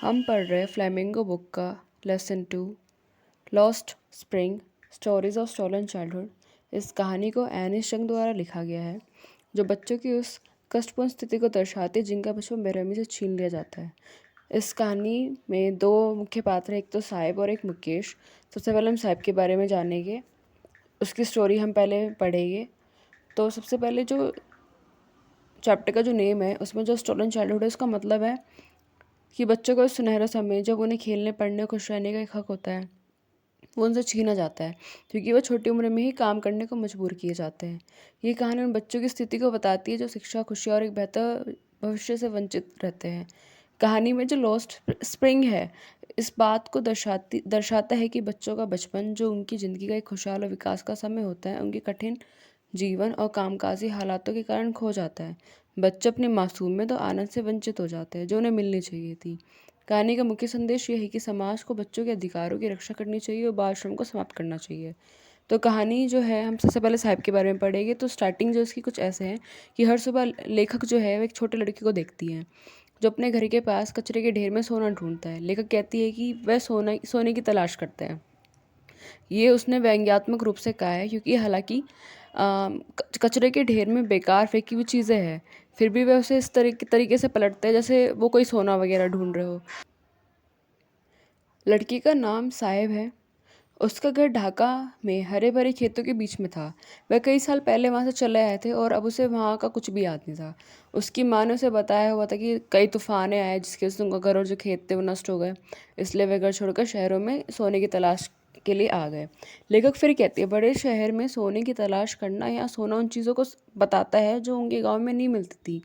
हम पढ़ रहे फ्लेमिंगो बुक का lesson 2 lost spring stories of stolen childhood. इस कहानी को एनिश यंग द्वारा लिखा गया है, जो बच्चों की उस कष्टपूर्ण स्थिति को दर्शाती है जिनका बचपन बेरहमी से छीन लिया जाता है। इस कहानी में दो मुख्य पात्र हैं, एक तो साहिब और एक मुकेश। सबसे पहले हम साहिब के बारे में जानेंगे, उसकी स्टोरी हम पहले पढ़ेंगे। तो सबसे पहले जो चैप्टर का जो नेम है, उसमें जो स्टोलन चाइल्डहुड है, उसका मतलब है कि बच्चों का सुनहरा समय जब उन्हें खेलने पढ़ने खुश रहने का एक हक होता है, वो उनसे छीना जाता है क्योंकि वो छोटी उम्र में ही काम करने को मजबूर किए जाते हैं। ये कहानी उन बच्चों की स्थिति को बताती है जो शिक्षा, खुशी और एक बेहतर भविष्य से वंचित रहते हैं। कहानी में जो लॉस्ट स्प्रिंग है, इस बात को दर्शाता है कि बच्चों का बचपन, जो उनकी ज़िंदगी का एक खुशहाल और विकास का समय होता है, उनकी कठिन जीवन और कामकाजी हालातों के कारण खो जाता है। बच्चे अपने मासूमियत और आनंद से वंचित हो जाते हैं जो उन्हें मिलनी चाहिए थी। कहानी का मुख्य संदेश ये है कि समाज को बच्चों के अधिकारों की रक्षा करनी चाहिए और बाल श्रम को समाप्त करना चाहिए। तो कहानी जो है, हम सबसे पहले साहिब के बारे में पढ़ेंगे। तो स्टार्टिंग जो इसकी कुछ ऐसे है कि हर सुबह लेखक जो है वो एक छोटे लड़के को देखती है जो अपने घर के पास कचरे के ढेर में सोना ढूंढता है। लेखक कहती है कि वह सोने की तलाश करता है। ये उसने व्यंग्यात्मक रूप से कहा है क्योंकि हालांकि कचरे के ढेर में बेकार फेंकी हुई चीज़ें हैं, फिर भी वह उसे इस तरीके से पलटते हैं जैसे वो कोई सोना वगैरह ढूंढ रहे हो। लड़की का नाम साहिब है। उसका घर ढाका में हरे भरे खेतों के बीच में था। वह कई साल पहले वहाँ से चले आए थे और अब उसे वहाँ का कुछ भी याद नहीं था। उसकी माँ ने उसे बताया हुआ था कि कई तूफानें आए जिसके वजह से उनका घर और जो खेत थे वो नष्ट हो गए, इसलिए वे घर छोड़कर शहरों में सोने की तलाश के लिए आ गए। लेखक फिर कहती है, बड़े शहर में सोने की तलाश करना या सोना उन चीज़ों को बताता है जो उनके गाँव में नहीं मिलती थी।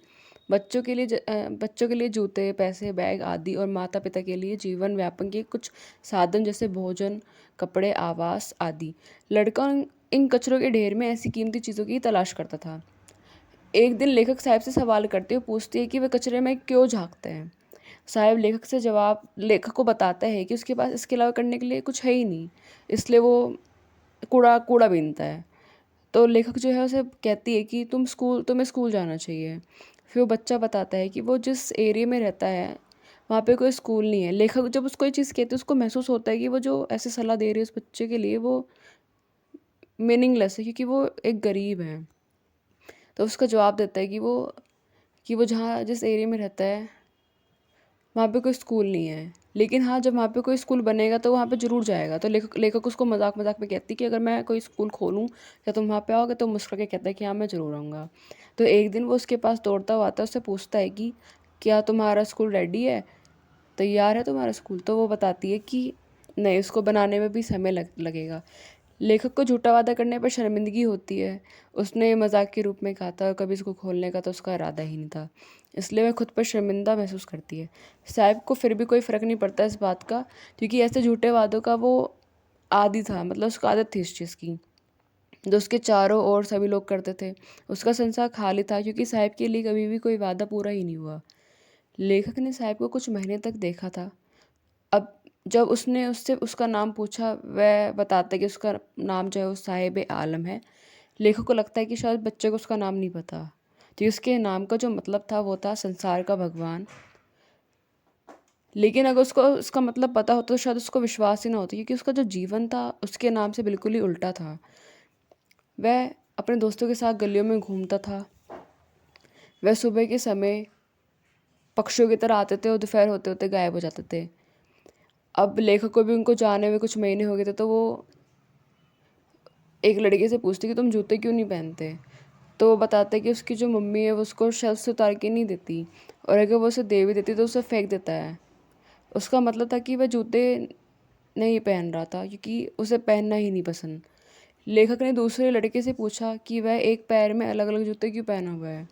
बच्चों के लिए जूते, पैसे, बैग आदि और माता पिता के लिए जीवन व्यापन के कुछ साधन जैसे भोजन, कपड़े, आवास आदि। लड़का इन कचरों के ढेर में ऐसी कीमती चीज़ों की तलाश करता था। एक दिन लेखक साहब से सवाल करते हुए पूछती है कि वे कचरे में क्यों झांकते हैं। साहब लेखक को बताता है कि उसके पास इसके अलावा करने के लिए कुछ है ही नहीं, इसलिए वो कूड़ा कूड़ा बीनता है। तो लेखक जो है उसे कहती है कि तुम्हें स्कूल जाना चाहिए। फिर वो बच्चा बताता है कि वो जिस एरिया में रहता है वहाँ पे कोई स्कूल नहीं है। लेखक जब उसको ये चीज़ कहती है, उसको महसूस होता है कि वो जो ऐसे सलाह दे रही है उस बच्चे के लिए, वो मीनिंगलेस है क्योंकि वो एक गरीब है। तो उसका जवाब देता है कि वो जहाँ जिस एरिया में रहता है वहाँ पे कोई स्कूल नहीं है, लेकिन हाँ, जब वहाँ पे कोई स्कूल बनेगा तो वहाँ पे ज़रूर जाएगा। तो लेखक उसको मजाक मजाक में कहती है कि अगर मैं कोई स्कूल खोलूँ क्या तुम वहाँ पे आओगे? तो मुस्कुरा के कहता है कि हाँ, मैं ज़रूर आऊँगा। तो एक दिन वो उसके पास दौड़ता हुआ आता है, उससे पूछता है कि क्या तुम्हारा स्कूल रेडी है, तैयार है तुम्हारा स्कूल? तो वो बताती है कि नहीं, उसको बनाने में भी समय लगेगा। लेखक को झूठा वादा करने पर शर्मिंदगी होती है। उसने मजाक के रूप में कहा था, कभी इसको खोलने का तो उसका इरादा ही नहीं था, इसलिए वह खुद पर शर्मिंदा महसूस करती है। साहिब को फिर भी कोई फ़र्क नहीं पड़ता इस बात का, क्योंकि ऐसे झूठे वादों का वो आदी था, मतलब उसको आदत थी इस चीज़ की, जो उसके चारों ओर सभी लोग करते थे। उसका संसार खाली था क्योंकि साहिब के लिए कभी भी कोई वादा पूरा ही नहीं हुआ। लेखक ने साहिब को कुछ महीने तक देखा था। अब जब उसने उससे उसका नाम पूछा, वह बताता है कि उसका नाम जो है वो साहिब आलम है। लेखक को लगता है कि शायद बच्चे को उसका नाम नहीं पता, तो उसके नाम का जो मतलब था वो था संसार का भगवान। लेकिन अगर उसको उसका मतलब पता होता तो शायद उसको विश्वास ही ना होता, क्योंकि उसका जो जीवन था उसके नाम से बिल्कुल ही उल्टा था। वह अपने दोस्तों के साथ गलियों में घूमता था। वह सुबह के समय पक्षियों की तरह आते थे और दोपहर होते होते गायब हो जाते थे। अब लेखक को भी उनको जाने में कुछ महीने हो गए थे, तो वो एक लड़के से पूछती कि तुम जूते क्यों नहीं पहनते? तो वो बताता है कि उसकी जो मम्मी है वो उसको शेल्फ से उतार के नहीं देती, और अगर वो उसे दे भी देती तो उसे फेंक देता है। उसका मतलब था कि वह जूते नहीं पहन रहा था क्योंकि उसे पहनना ही नहीं पसंद। लेखक ने दूसरे लड़के से पूछा कि वह एक पैर में अलग अलग जूते क्यों पहना हुआ है।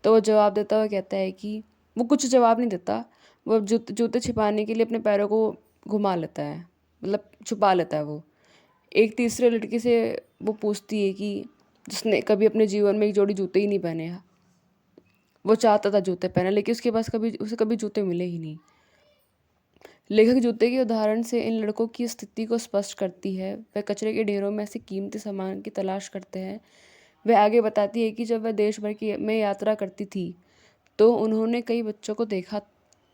तो वो जवाब देता हुआ कहता है कि वो कुछ जवाब नहीं देता, वो जूते छिपाने के लिए अपने पैरों को घुमा लेता है, मतलब छुपा लेता है वो। एक तीसरे लड़के से वो पूछती है कि जिसने कभी अपने जीवन में एक जोड़ी जूते ही नहीं पहने हैं। वो चाहता था जूते पहने, लेकिन उसे कभी जूते मिले ही नहीं। लेखक जूते के उदाहरण से इन लड़कों की स्थिति को स्पष्ट करती है। वह कचरे के ढेरों में ऐसे कीमती सामान की तलाश करते हैं। वह आगे बताती है कि जब वह देश भर की में यात्रा करती थी तो उन्होंने कई बच्चों को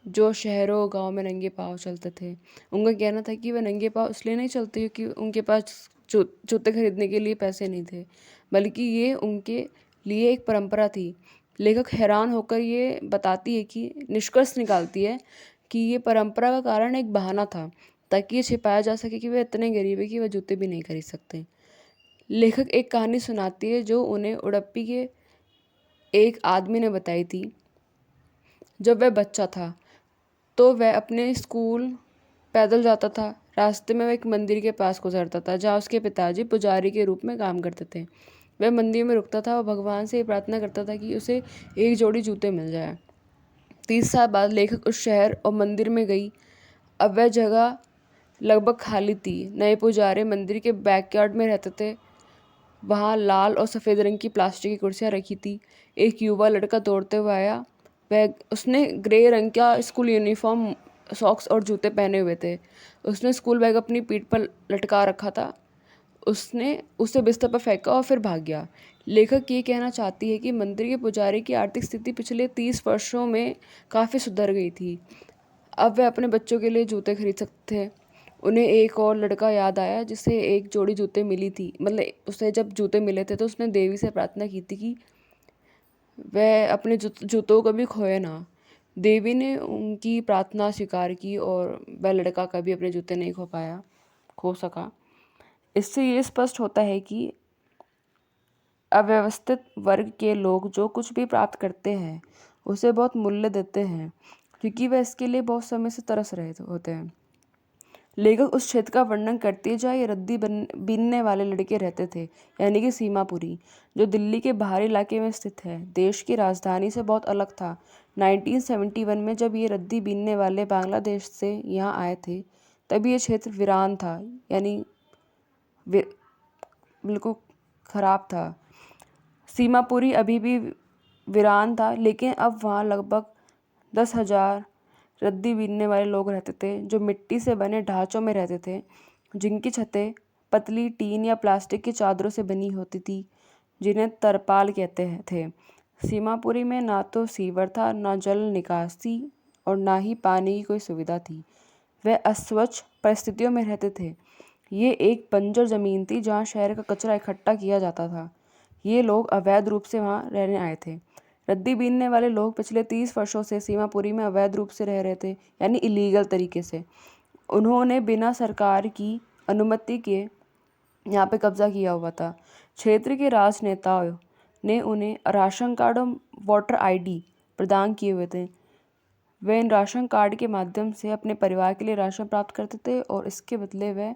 जो शहरों गांव में नंगे पाँव चलते थे। उनका कहना था कि वह नंगे पाँव इसलिए नहीं चलते क्योंकि उनके पास जूते खरीदने के लिए पैसे नहीं थे, बल्कि ये उनके लिए एक परंपरा थी। लेखक हैरान होकर ये बताती है कि निष्कर्ष निकालती है कि ये परंपरा का कारण एक बहाना था, ताकि ये छिपाया जा सके कि वे इतने गरीब है कि वह जूते भी नहीं खरीद सकते। लेखक एक कहानी सुनाती है जो उन्हें उडुपी के एक आदमी ने बताई थी। जब वह बच्चा था तो वह अपने स्कूल पैदल जाता था। रास्ते में वह एक मंदिर के पास गुजरता था जहाँ उसके पिताजी पुजारी के रूप में काम करते थे। वह मंदिर में रुकता था और भगवान से प्रार्थना करता था कि उसे एक जोड़ी जूते मिल जाए। 30 साल बाद लेखक उस शहर और मंदिर में गई। अब वह जगह लगभग खाली थी। नए पुजारी मंदिर के बैकयार्ड में रहते थे। वहाँ लाल और सफ़ेद रंग की प्लास्टिक की कुर्सियाँ रखी थी। एक युवा लड़का दौड़ते हुए आया। वह उसने ग्रे रंग का स्कूल यूनिफॉर्म, सॉक्स और जूते पहने हुए थे। उसने स्कूल बैग अपनी पीठ पर लटका रखा था। उसने उसे बिस्तर पर फेंका और फिर भाग गया। लेखक ये कहना चाहती है कि मंदिर के पुजारी की आर्थिक स्थिति पिछले 30 वर्षों में काफ़ी सुधर गई थी। अब वे अपने बच्चों के लिए जूते खरीद सकते थे। उन्हें एक और लड़का याद आया जिसे एक जोड़ी जूते मिली थी। मतलब उसे जब जूते मिले थे तो उसने देवी से प्रार्थना की थी कि वह अपने जूतों को भी खोए ना। देवी ने उनकी प्रार्थना स्वीकार की और वह लड़का कभी अपने जूते नहीं खो सका। इससे ये स्पष्ट होता है कि अव्यवस्थित वर्ग के लोग जो कुछ भी प्राप्त करते हैं उसे बहुत मूल्य देते हैं, क्योंकि वह इसके लिए बहुत समय से तरस रहे होते हैं। लेखक उस क्षेत्र का वर्णन करती है जहाँ ये रद्दी बीनने वाले लड़के रहते थे, यानी कि सीमापुरी, जो दिल्ली के बाहरी इलाके में स्थित है। देश की राजधानी से बहुत अलग था। 1971 में जब ये रद्दी बीनने वाले बांग्लादेश से यहाँ आए थे, तभी ये क्षेत्र वीरान था, यानी बिल्कुल ख़राब था। सीमापुरी अभी भी वीरान था, लेकिन अब वहाँ लगभग 10,000 रद्दी बीनने वाले लोग रहते थे, जो मिट्टी से बने ढांचों में रहते थे, जिनकी छतें पतली टीन या प्लास्टिक की चादरों से बनी होती थी, जिन्हें तरपाल कहते थे। सीमापुरी में ना तो सीवर था, ना जल निकासी और ना ही पानी की कोई सुविधा थी। वे अस्वच्छ परिस्थितियों में रहते थे। ये एक बंजर ज़मीन थी जहाँ शहर का कचरा इकट्ठा किया जाता था। ये लोग अवैध रूप से वहाँ रहने आए थे। रद्दी बीनने वाले लोग पिछले 30 वर्षों से सीमापुरी में अवैध रूप से रह रहे थे, यानी इलीगल तरीके से। उन्होंने बिना सरकार की अनुमति के यहाँ पे कब्जा किया हुआ था। क्षेत्र के राजनेताओं ने उन्हें राशन कार्ड और वोटर आईडी प्रदान किए हुए थे। वे इन राशन कार्ड के माध्यम से अपने परिवार के लिए राशन प्राप्त करते थे और इसके बदले वे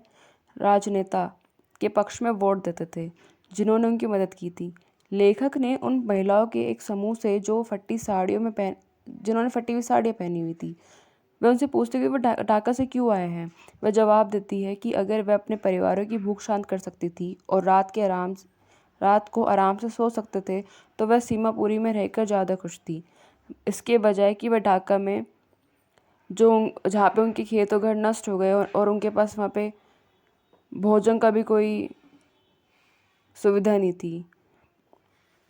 राजनेता के पक्ष में वोट देते थे, जिन्होंने उनकी मदद की थी। लेखक ने उन महिलाओं के एक समूह से जिन्होंने फटी हुई साड़ियाँ पहनी हुई थी, वह उनसे पूछते कि वह ढाका से क्यों आए हैं। वह जवाब देती है कि अगर वह अपने परिवारों की भूख शांत कर सकती थी और रात को आराम से सो सकते थे, तो वह सीमापुरी में रहकर ज़्यादा खुश थी, इसके बजाय कि वह ढाका में जहाँ पे उनके खेत और घर नष्ट हो गए और उनके पास वहाँ पे भोजन का भी कोई सुविधा नहीं थी।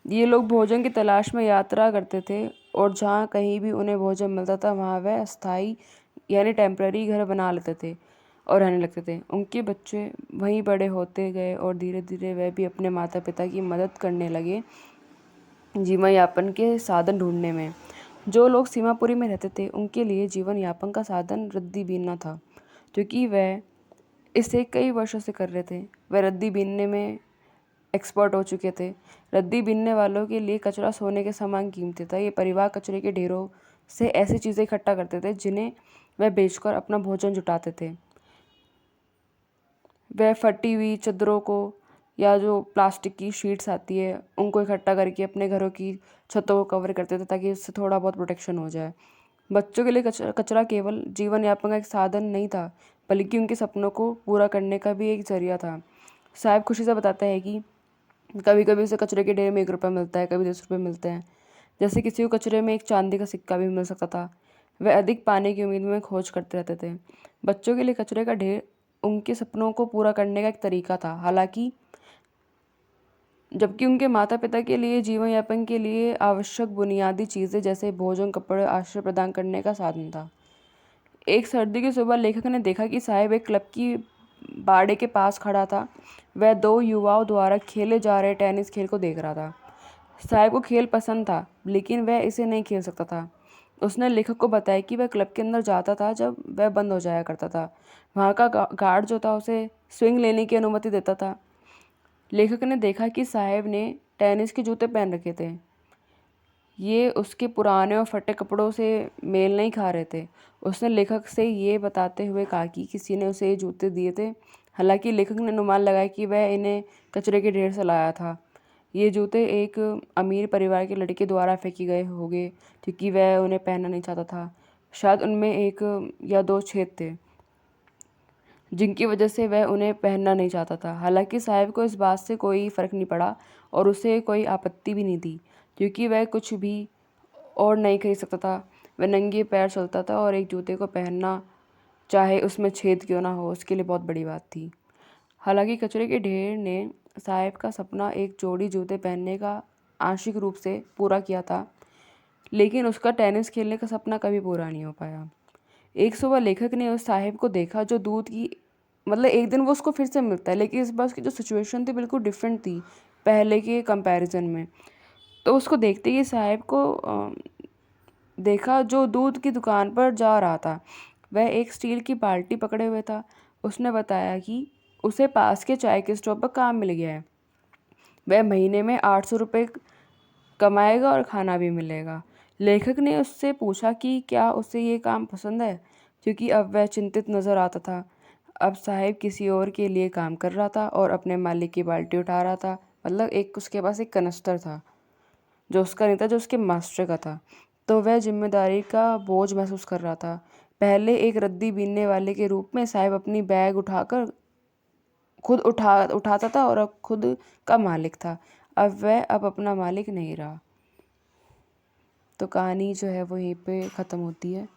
ये लोग भोजन की तलाश में यात्रा करते थे और जहाँ कहीं भी उन्हें भोजन मिलता था वहाँ वह अस्थायी यानी टेम्पररी घर बना लेते थे और रहने लगते थे। उनके बच्चे वहीं बड़े होते गए और धीरे धीरे वह भी अपने माता पिता की मदद करने लगे जीवन यापन के साधन ढूंढने में। जो लोग सीमापुरी में रहते थे उनके लिए जीवन यापन का साधन रद्दी बीनना था, क्योंकि वह इसे कई वर्षों से कर रहे थे। वह रद्दी बीनने में एक्सपर्ट हो चुके थे। रद्दी बीनने वालों के लिए कचरा सोने के समान कीमती था। ये परिवार कचरे के ढेरों से ऐसी चीज़ें इकट्ठा करते थे जिन्हें वह बेचकर अपना भोजन जुटाते थे। वह फटी हुई चादरों को या जो प्लास्टिक की शीट्स आती है उनको इकट्ठा करके अपने घरों की छतों को कवर करते थे ताकि उससे थोड़ा बहुत प्रोटेक्शन हो जाए। बच्चों के लिए कचरा केवल जीवन यापन का एक साधन नहीं था, बल्कि उनके सपनों को पूरा करने का भी एक जरिया था। साहब खुशी से बताता है कि कभी कभी उसे कचरे के ढेर में 1 रुपया मिलता है, कभी 10 रुपये मिलते हैं। जैसे किसी को कचरे में एक चांदी का सिक्का भी मिल सकता था। वह अधिक पाने की उम्मीद में खोज करते रहते थे। बच्चों के लिए कचरे का ढेर उनके सपनों को पूरा करने का एक तरीका था, जबकि उनके माता पिता के लिए जीवन यापन के लिए आवश्यक बुनियादी चीज़ें जैसे भोजन, कपड़े, आश्रय प्रदान करने का साधन था। एक सर्दी की सुबह लेखक ने देखा कि साहिब एक क्लब की बाड़े के पास खड़ा था। वह दो युवाओं द्वारा खेले जा रहे टेनिस खेल को देख रहा था। साहिब को खेल पसंद था, लेकिन वह इसे नहीं खेल सकता था। उसने लेखक को बताया कि वह क्लब के अंदर जाता था जब वह बंद हो जाया करता था। वहाँ का गार्ड जो था उसे स्विंग लेने की अनुमति देता था। लेखक ने देखा कि साहिब ने टेनिस के जूते पहन रखे थे। ये उसके पुराने और फटे कपड़ों से मेल नहीं खा रहे थे। उसने लेखक से ये बताते हुए कहा कि किसी ने उसे ये जूते दिए थे। हालांकि लेखक ने अनुमान लगाया कि वह इन्हें कचरे के ढेर से लाया था। ये जूते एक अमीर परिवार के लड़के द्वारा फेंके गए होंगे, क्योंकि वह उन्हें पहनना नहीं चाहता था। शायद उनमें एक या दो छेद थे, जिनकी वजह से वह उन्हें पहनना नहीं चाहता था। हालांकि साहिब को इस बात से कोई फ़र्क नहीं पड़ा और उसे कोई आपत्ति भी नहीं थी, क्योंकि वह कुछ भी और नहीं खरीद सकता था। वह नंगे पैर चलता था और एक जूते को पहनना, चाहे उसमें छेद क्यों ना हो, उसके लिए बहुत बड़ी बात थी। हालांकि कचरे के ढेर ने साहिब का सपना एक जोड़ी जूते पहनने का आंशिक रूप से पूरा किया था, लेकिन उसका टेनिस खेलने का सपना कभी पूरा नहीं हो पाया। एक सुबह लेखक ने उस साहिब को देखा जो दूध की एक दिन वो उसको फिर से मिलता है, लेकिन इस बार उसकी जो सिचुएशन थी बिल्कुल डिफरेंट थी पहले के कंपैरिजन में। तो उसको देखते ही साहिब को देखा जो दूध की दुकान पर जा रहा था। वह एक स्टील की बाल्टी पकड़े हुए था। उसने बताया कि उसे पास के चाय के स्टॉल पर काम मिल गया है। वह महीने में 800 रुपये कमाएगा और खाना भी मिलेगा। लेखक ने उससे पूछा कि क्या उसे ये काम पसंद है, क्योंकि अब वह चिंतित नज़र आता था। अब साहिब किसी और के लिए काम कर रहा था और अपने मालिक की बाल्टी उठा रहा था। एक उसके पास एक कनस्तर था जो उसका नहीं था, जो उसके मास्टर का था। तो वह जिम्मेदारी का बोझ महसूस कर रहा था। पहले एक रद्दी बीनने वाले के रूप में साहिब अपनी बैग उठाकर खुद उठाता था और अब खुद का मालिक था। अब अपना मालिक नहीं रहा। तो कहानी जो है वो यहीं पे ख़त्म होती है।